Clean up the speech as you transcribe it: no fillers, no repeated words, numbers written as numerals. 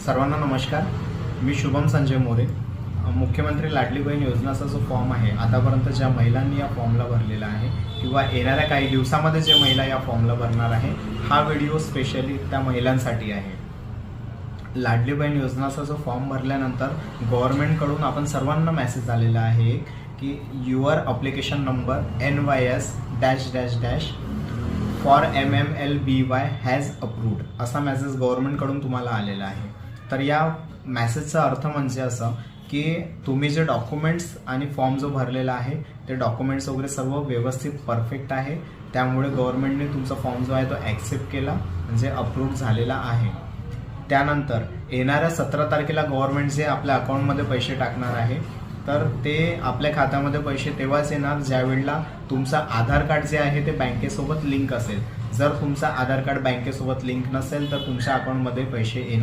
सर्वांना नमस्कार. मी शुभम संजय मोरे. मुख्यमंत्री लाडली बहीण योजनाचा जो फॉर्म आहे आतापर्यंत ज्या महिलांनी या फॉर्मला भरलेला आहे किंवा येणाऱ्या काही दिवसामध्ये जे महिला या फॉर्मला भरणार आहे, हा व्हिडिओ स्पेशली त्या महिलांसाठी आहे. लाडली बहीण योजनाचा जो फॉर्म भरल्यानंतर गव्हर्नमेंटकडून आपण सर्वांना मेसेज आलेला आहे की your application number NYS-... for MMLBY has approved असा मेसेज गव्हर्नमेंटकडून तुम्हाला आलेला आहे. तर या मेसेजचा अर्थ म्हणजे असं की तुम्ही जे डॉक्युमेंट्स आणि फॉर्म जो भरलेला आहे ते डॉक्युमेंट्स वगैरे सर्व व्यवस्थित परफेक्ट आहे, त्यामुळे गव्हर्नमेंटने तुमचा फॉर्म जो आहे तो ॲक्सेप्ट केला, म्हणजे अप्रूव्ड झालेला आहे. त्यानंतर येणाऱ्या 17 तारखेला गव्हर्नमेंट जे आपल्या अकाउंटमध्ये पैसे टाकणार आहे, तर ते आपल्या खात्यामध्ये पैसे तेव्हाच येणार ज्यावेळेला तुमचा आधार कार्ड जे आहे ते बँकेसोबत लिंक असेल. जर तुमचा आधार कार्ड बँकेसोबत लिंक नसेल तर तुमच्या अकाउंटमध्ये पैसे येणार